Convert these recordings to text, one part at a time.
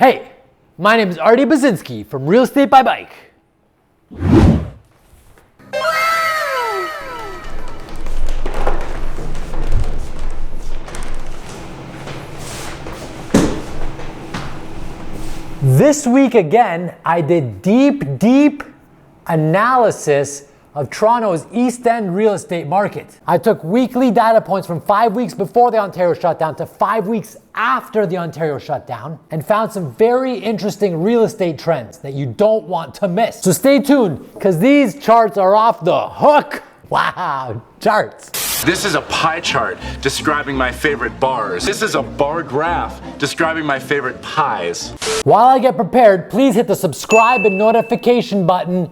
Hey, my name is Artie Basinski from Real Estate by Bike. This week again, I did deep analysis of Toronto's East End real estate market. I took weekly data points from 5 weeks before the Ontario shutdown to 5 weeks after the Ontario shutdown and found some very interesting real estate trends that you don't want to miss. So stay tuned, because these charts are off the hook. Wow, charts. This is a pie chart describing my favorite bars. This is a bar graph describing my favorite pies. While I get prepared, please hit the subscribe and notification button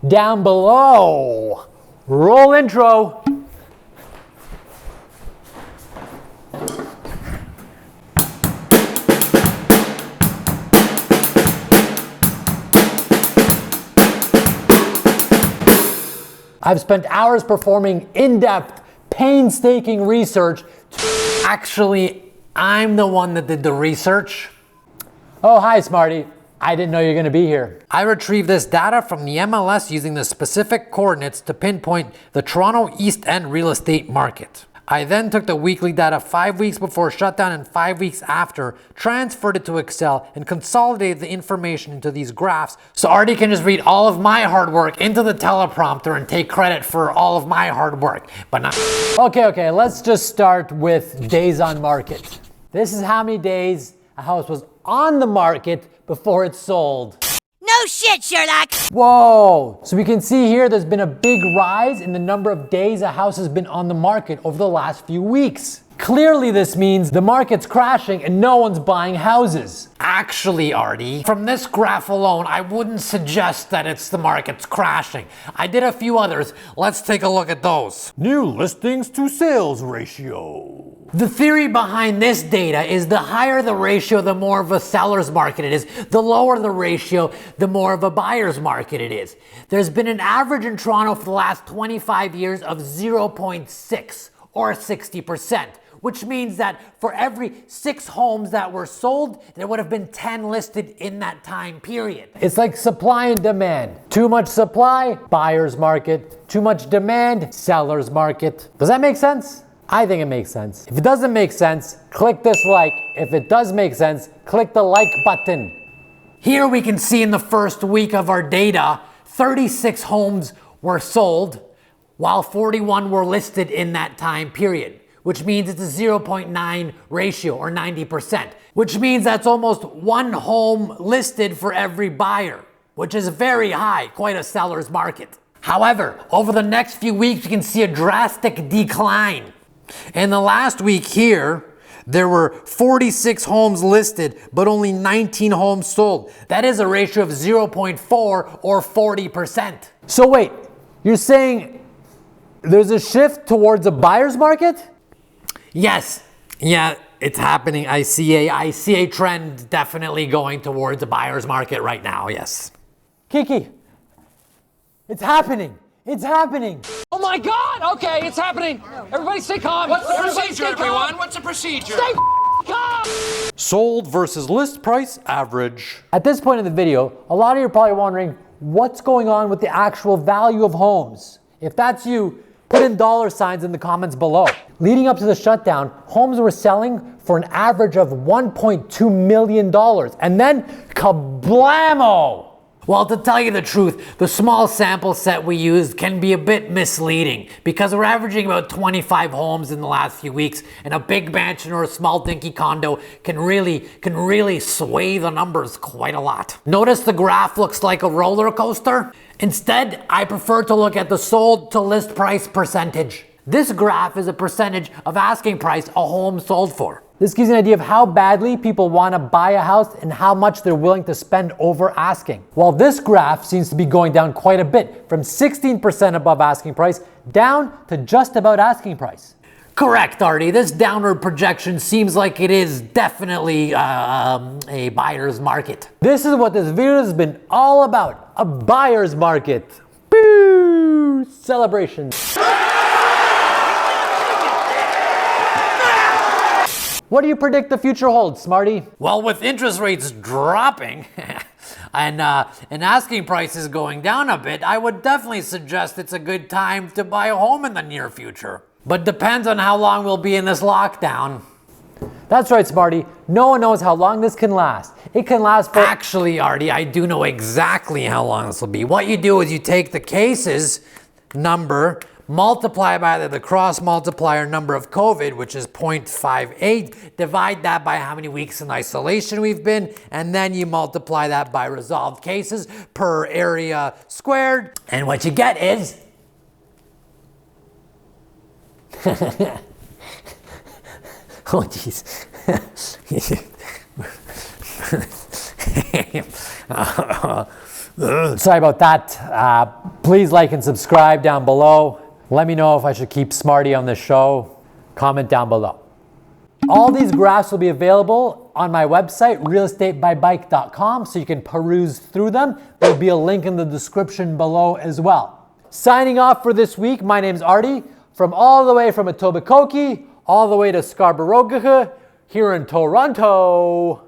down below. Roll intro. I've spent hours performing in-depth, painstaking research. Actually, I'm the one that did the research. Oh, hi, Smarty. I didn't know you were going to be here. I retrieved this data from the MLS using the specific coordinates to pinpoint the Toronto East End real estate market. I then took the weekly data 5 weeks before shutdown and 5 weeks after, transferred it to Excel, and consolidated the information into these graphs so Artie can just read all of my hard work into the teleprompter and take credit for all of my hard work. But not. Okay, let's just start with days on market. This is how many days a house was on the market before it sold. No shit, Sherlock! Whoa! So we can see here there's been a big rise in the number of days a house has been on the market over the last few weeks. Clearly this means the market's crashing and no one's buying houses. Actually, Artie, from this graph alone, I wouldn't suggest that it's the market's crashing. I did a few others. Let's take a look at those. New listings to sales ratio. The theory behind this data is the higher the ratio, the more of a seller's market it is. The lower the ratio, the more of a buyer's market it is. There's been an average in Toronto for the last 25 years of 0.6 or 60%, which means that for every 6 homes that were sold, there would have been 10 listed in that time period. It's like supply and demand. Too much supply, buyer's market. Too much demand, seller's market. Does that make sense? I think it makes sense. If it doesn't make sense, click this like. If it does make sense, click the like button. Here we can see in the first week of our data, 36 homes were sold, while 41 were listed in that time period, which means it's a 0.9 ratio or 90%, which means that's almost 1 home listed for every buyer, which is very high, quite a seller's market. However, over the next few weeks, you can see a drastic decline. In the last week here, there were 46 homes listed, but only 19 homes sold. That is a ratio of 0.4 or 40%. So wait, you're saying there's a shift towards a buyer's market? Yes, yeah, it's happening. I see a trend definitely going towards a buyer's market right now, yes. Kiki, it's happening. It's happening. Oh my God! Okay, it's happening. Everybody stay calm. What's the procedure, everyone? What's the procedure? Stay calm. Sold versus list price average. At this point in the video, a lot of you are probably wondering what's going on with the actual value of homes. If that's you, put in dollar signs in the comments below. Leading up to the shutdown, homes were selling for an average of $1.2 million. And then kablamo! Well, to tell you the truth, the small sample set we used can be a bit misleading because we're averaging about 25 homes in the last few weeks, and a big mansion or a small dinky condo can really sway the numbers quite a lot. Notice the graph looks like a roller coaster? Instead, I prefer to look at the sold to list price percentage. This graph is a percentage of asking price a home sold for. This gives you an idea of how badly people want to buy a house and how much they're willing to spend over asking. While this graph seems to be going down quite a bit, from 16% above asking price down to just about asking price. Correct, Artie. This downward projection seems like it is definitely a buyer's market. This is what this video has been all about, a buyer's market. Boo! Celebrations. What do you predict the future holds, Smarty? Well, with interest rates dropping and asking prices going down a bit, I would definitely suggest it's a good time to buy a home in the near future. But depends on how long we'll be in this lockdown. That's right, Smarty. No one knows how long this can last. It can last for... Actually, Artie, I do know exactly how long this will be. What you do is you take the cases number, multiply by the cross multiplier number of COVID, which is 0.58, divide that by how many weeks in isolation we've been, and then you multiply that by resolved cases per area squared, and what you get is... Oh, jeez. Sorry about that. Please like and subscribe down below. Let me know if I should keep Smarty on the show. Comment down below. All these graphs will be available on my website, realestatebybike.com, so you can peruse through them. There'll be a link in the description below as well. Signing off for this week, my name's Artie, from all the way from Etobicoke, all the way to Scarborough, here in Toronto.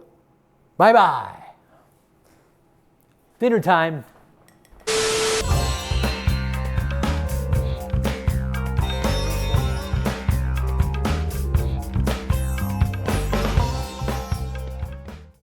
Bye-bye. Dinner time.